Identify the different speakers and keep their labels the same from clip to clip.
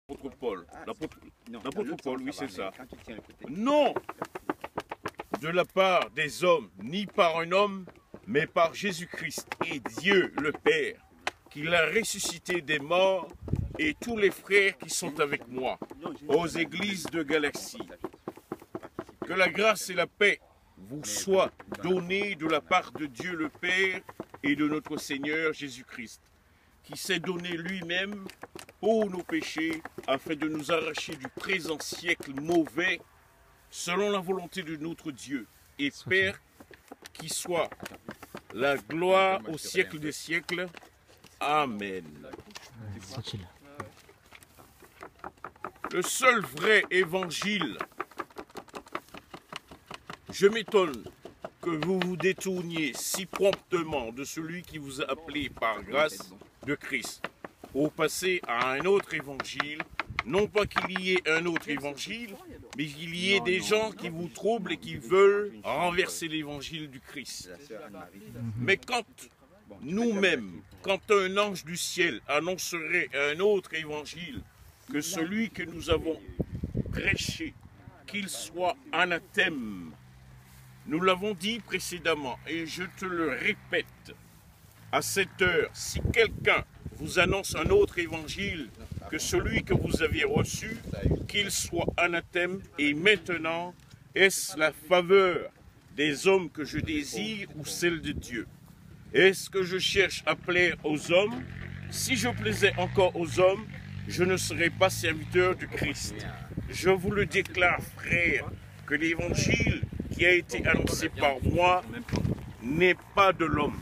Speaker 1: L'apôtre Paul. L'apôtre Paul, oui, c'est ça.
Speaker 2: côté.
Speaker 1: Non de la part des hommes, ni par un homme, mais par Jésus-Christ et Dieu le Père, qui l'a ressuscité des morts, et tous les frères qui sont avec moi, aux églises de Galatie. Que la grâce et la paix vous soient données de la part de Dieu le Père et de notre Seigneur Jésus-Christ, qui s'est donné lui-même pour nos péchés, afin de nous arracher du présent siècle mauvais, selon la volonté de notre Dieu et Père, qui soit la gloire au siècle des siècles. Amen. Le seul vrai évangile. Je m'étonne que vous vous détourniez si promptement de celui qui vous a appelé par grâce de Christ pour passer à un autre évangile. Non pas qu'il y ait un autre évangile, mais qu'il y ait des gens qui vous troublent et qui veulent renverser l'évangile du Christ. Mais quand nous-mêmes, quand un ange du ciel annoncerait un autre évangile que celui que nous avons prêché, qu'il soit anathème, nous l'avons dit précédemment et je te le répète, à cette heure, si quelqu'un vous annonce un autre évangile que celui que vous avez reçu, qu'il soit anathème, et maintenant, est-ce la faveur des hommes que je désire ou celle de Dieu? Est-ce que je cherche à plaire aux hommes? Si je plaisais encore aux hommes, je ne serais pas serviteur du Christ. Je vous le déclare, frère, que l'évangile qui a été annoncé par moi n'est pas de l'homme.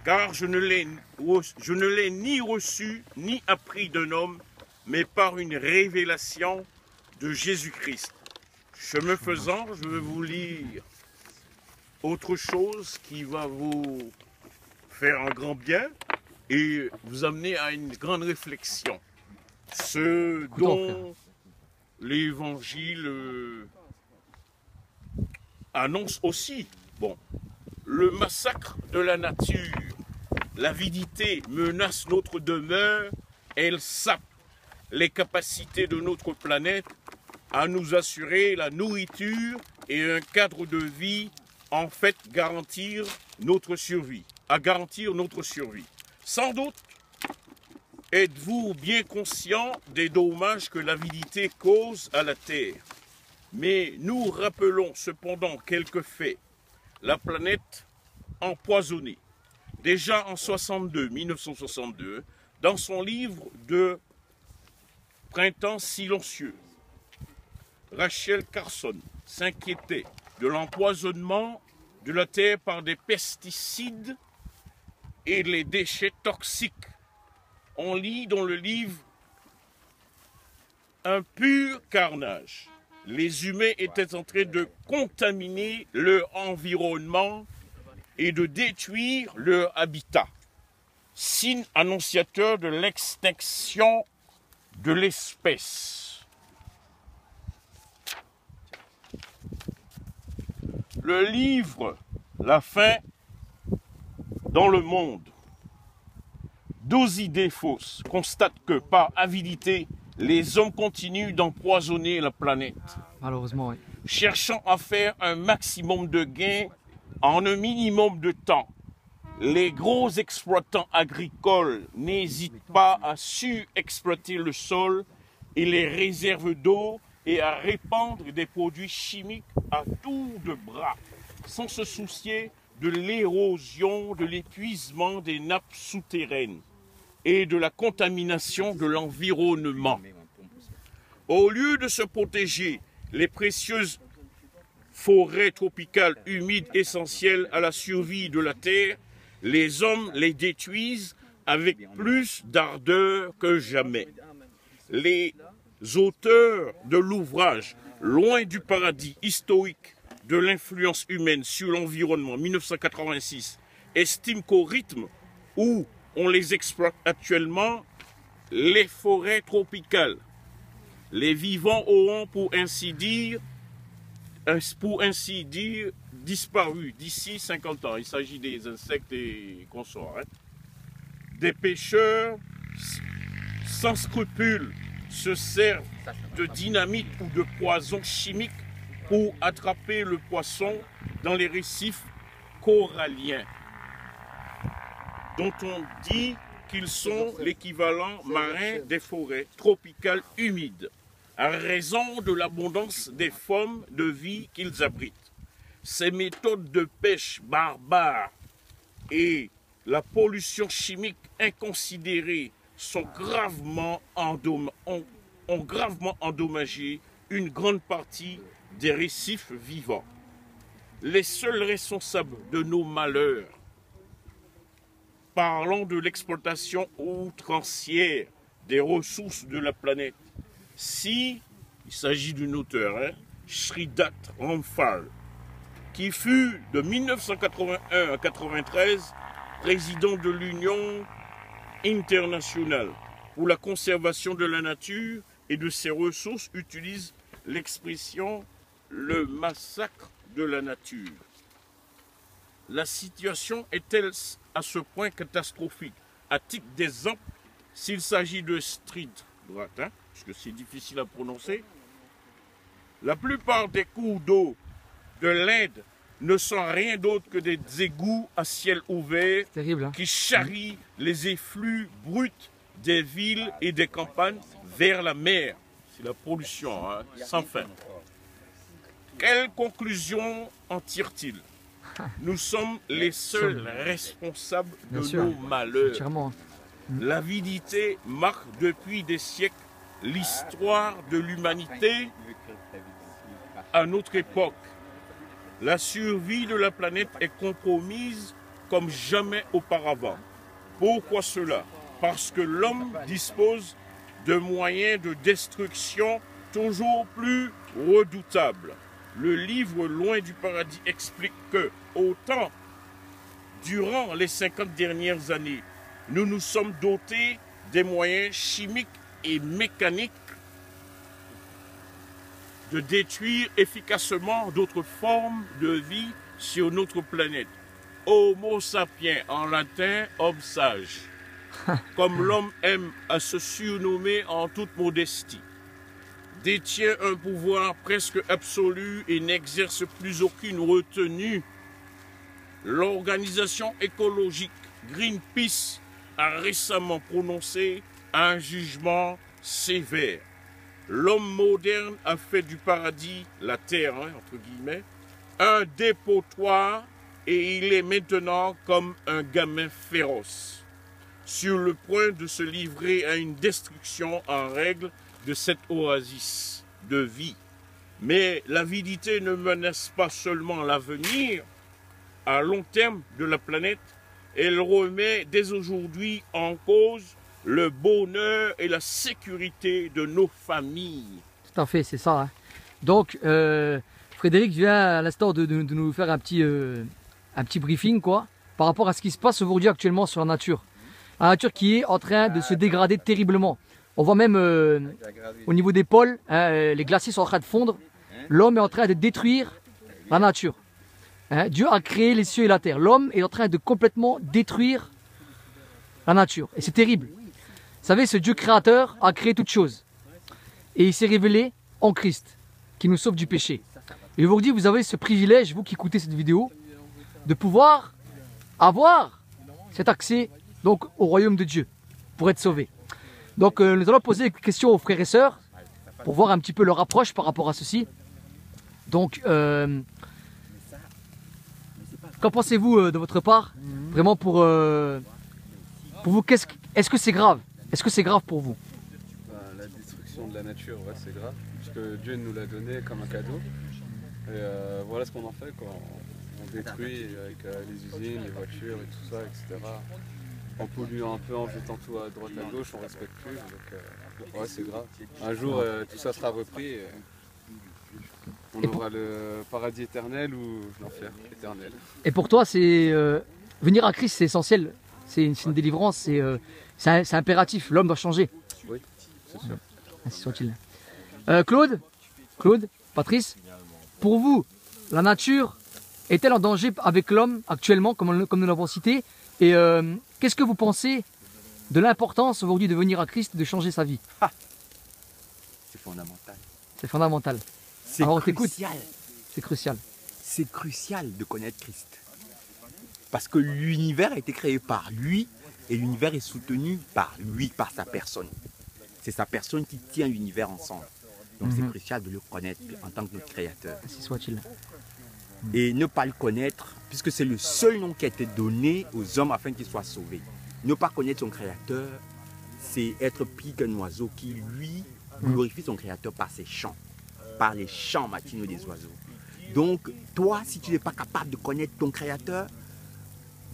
Speaker 1: Car je ne l'ai ni reçu ni appris d'un homme, mais par une révélation de Jésus-Christ. Chemin faisant, je vais vous lire autre chose qui va vous faire un grand bien et vous amener à une grande réflexion. Ce dont l'Évangile annonce aussi. Bon, le massacre de la nature, l'avidité menace notre demeure, elle sape les capacités de notre planète à nous assurer la nourriture et un cadre de vie, en fait, à garantir notre survie. Sans doute, êtes-vous bien conscient des dommages que l'avidité cause à la terre. Mais nous rappelons cependant quelques faits. La planète empoisonnée. Déjà en 1962, dans son livre de Printemps silencieux, Rachel Carson s'inquiétait de l'empoisonnement de la terre par des pesticides et les déchets toxiques. On lit dans le livre un pur carnage. Les humains étaient en train de contaminer leur environnement et de détruire leur habitat, signe annonciateur de l'extinction de l'espèce. Le livre La faim dans le monde, 12 idées fausses, constate que par avidité, les hommes continuent d'empoisonner la planète.
Speaker 3: Malheureusement, oui.
Speaker 1: Cherchant à faire un maximum de gains en un minimum de temps, les gros exploitants agricoles n'hésitent pas à surexploiter le sol et les réserves d'eau et à répandre des produits chimiques à tour de bras, sans se soucier de l'érosion, de l'épuisement des nappes souterraines et de la contamination de l'environnement. Au lieu de se protéger, les précieuses forêts tropicales humides essentielles à la survie de la Terre, les hommes les détruisent avec plus d'ardeur que jamais. Les auteurs de l'ouvrage « Loin du paradis historique de l'influence humaine sur l'environnement » 1986 estiment qu'au rythme où on les exploite actuellement, les forêts tropicales, les vivants auront pour ainsi dire disparu d'ici 50 ans. Il s'agit des insectes et consorts. Des pêcheurs sans scrupules se servent de dynamite ou de poison chimique pour attraper le poisson dans les récifs coralliens, dont on dit qu'ils sont l'équivalent marin des forêts tropicales humides, à raison de l'abondance des formes de vie qu'ils abritent. Ces méthodes de pêche barbares et la pollution chimique inconsidérée ont gravement endommagé une grande partie des récifs vivants. Les seuls responsables de nos malheurs, parlant de l'exploitation outrancière des ressources de la planète, il s'agit d'une auteure, Sridhar Ramphal, qui fut de 1981 à 1993 président de l'Union internationale pour la conservation de la nature et de ses ressources, utilise l'expression « le massacre de la nature ». La situation est-elle à ce point catastrophique? À titre d'exemple, s'il s'agit de Sridhar, parce que c'est difficile à prononcer, la plupart des cours d'eau de l'Inde ne sont rien d'autre que des égouts à ciel ouvert
Speaker 2: terrible,
Speaker 1: qui charrient les effluves bruts des villes et des campagnes vers la mer. C'est la pollution, sans fin. Quelle conclusion en tire-t-il? Nous sommes les seuls responsables de nos malheurs. L'avidité marque depuis des siècles l'histoire de l'humanité à notre époque. La survie de la planète est compromise comme jamais auparavant. Pourquoi cela? Parce que l'homme dispose de moyens de destruction toujours plus redoutables. Le livre Loin du paradis explique que, autant durant les 50 dernières années, nous nous sommes dotés des moyens chimiques et mécaniques de détruire efficacement d'autres formes de vie sur notre planète. Homo sapiens, en latin, homme sage, comme l'homme aime à se surnommer en toute modestie, détient un pouvoir presque absolu et n'exerce plus aucune retenue. L'organisation écologique Greenpeace a récemment prononcé un jugement sévère. L'homme moderne a fait du paradis, la terre, entre guillemets, un dépotoir et il est maintenant comme un gamin féroce, sur le point de se livrer à une destruction en règle de cette oasis de vie. Mais l'avidité ne menace pas seulement l'avenir à long terme de la planète, elle remet dès aujourd'hui en cause le bonheur et la sécurité de nos familles.
Speaker 2: Tout à fait, c'est ça. Hein. Donc, Frédéric vient à l'instant de nous faire un petit briefing quoi, par rapport à ce qui se passe aujourd'hui actuellement sur la nature. La nature qui est en train de se dégrader terriblement. On voit même au niveau des pôles, les glaciers sont en train de fondre. L'homme est en train de détruire la nature. Hein, Dieu a créé les cieux et la terre. L'homme est en train de complètement détruire la nature. Et c'est terrible. Vous savez, ce Dieu créateur a créé toutes choses. Et il s'est révélé en Christ, qui nous sauve du péché. Et aujourd'hui, vous avez ce privilège, vous qui écoutez cette vidéo, de pouvoir avoir cet accès donc, au royaume de Dieu, pour être sauvé. Donc nous allons poser des questions aux frères et sœurs, pour voir un petit peu leur approche par rapport à ceci. Donc, qu'en pensez-vous de votre part? Vraiment pour vous, est-ce que c'est grave? Est-ce que c'est grave pour vous?
Speaker 3: La destruction de la nature, ouais, c'est grave, puisque Dieu nous l'a donné comme un cadeau. Et voilà ce qu'on en fait, quoi. On détruit avec les usines, les voitures et tout ça, etc. En polluant un peu, en jetant tout à droite à gauche, on ne respecte plus. Donc, ouais, c'est grave. Un jour, tout ça sera repris. Et on aura le paradis éternel ou l'enfer éternel.
Speaker 2: Et pour toi, c'est venir à Christ, c'est essentiel. C'est une délivrance, c'est impératif. L'homme doit changer.
Speaker 3: Oui, c'est sûr.
Speaker 2: Ainsi soit-il. Claude, Patrice, pour vous, la nature est-elle en danger avec l'homme actuellement, comme nous l'avons cité? Et qu'est-ce que vous pensez de l'importance aujourd'hui de venir à Christ, de changer sa vie?
Speaker 4: fondamental.
Speaker 2: C'est fondamental.
Speaker 4: C'est
Speaker 2: Alors, on t'écoute.
Speaker 4: crucial.
Speaker 2: C'est crucial.
Speaker 4: C'est crucial de connaître Christ. Parce que l'univers a été créé par lui et l'univers est soutenu par lui, par sa personne. C'est sa personne qui tient l'univers ensemble. Donc c'est crucial de le connaître en tant que notre créateur.
Speaker 2: Ainsi soit-il.
Speaker 4: Et ne pas le connaître, puisque c'est le seul nom qui a été donné aux hommes afin qu'ils soient sauvés. Ne pas connaître son créateur, c'est être pire qu'un oiseau qui, lui, glorifie son créateur par ses chants, par les chants matinaux des oiseaux. Donc, toi, si tu n'es pas capable de connaître ton créateur,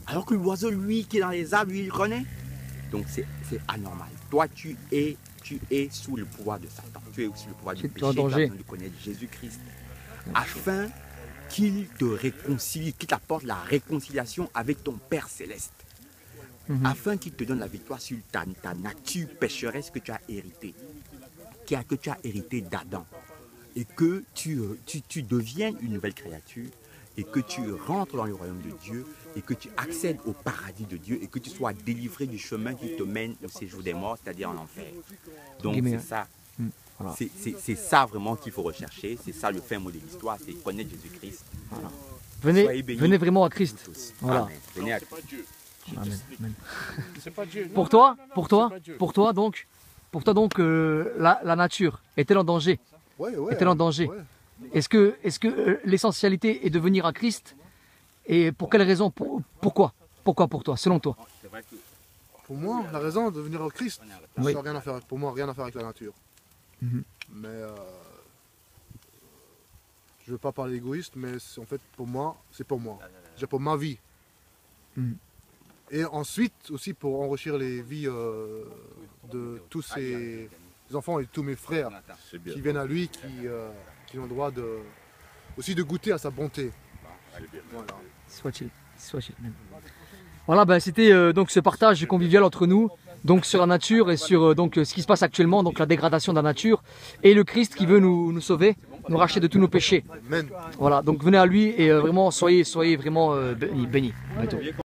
Speaker 4: alors que l'oiseau, lui, qui est dans les arbres, lui, il connaît. Donc, c'est anormal. Toi, tu es sous le pouvoir de Satan. Tu es sous le pouvoir du péché. Tu as besoin de connaître Jésus-Christ afin qu'il te réconcilie, qu'il t'apporte la réconciliation avec ton Père Céleste. Afin qu'il te donne la victoire sur ta nature pécheresse que tu as héritée, que tu as hérité d'Adam. Et que tu deviennes une nouvelle créature et que tu rentres dans le royaume de Dieu et que tu accèdes au paradis de Dieu et que tu sois délivré du chemin qui te mène au séjour des morts, c'est-à-dire en enfer. Donc c'est ça. Voilà. C'est ça vraiment qu'il faut rechercher, c'est ça le fin mot de l'histoire, c'est connaître Jésus-Christ.
Speaker 2: Voilà. Venez vraiment à Christ. Voilà.
Speaker 4: Amen. Venez à Christ.
Speaker 2: Amen. Amen.
Speaker 1: C'est pas Dieu.
Speaker 2: Pour toi donc, la nature est-elle en danger? Est-elle en danger? Est-ce que l'essentialité est de venir à Christ? Et pour quelle raison? Pourquoi pour toi, selon toi?
Speaker 5: Pour moi, la raison de venir au Christ,
Speaker 2: Oui.
Speaker 5: ça n'a rien à faire, pour moi, rien à faire avec la nature. Mais je ne veux pas parler égoïste, mais en fait, pour moi, c'est pour moi. C'est pour ma vie. Et ensuite, aussi pour enrichir les vies de tous ces enfants et de tous mes frères qui viennent à lui, qui ont le droit aussi de goûter à sa bonté. Voilà.
Speaker 2: Soit-il. Voilà, ben, c'était donc ce partage convivial entre nous, donc sur la nature et sur donc ce qui se passe actuellement, donc la dégradation de la nature, et le Christ qui veut nous sauver, nous racheter de tous nos péchés.
Speaker 5: Amen.
Speaker 2: Voilà, donc venez à lui et vraiment soyez vraiment bénis.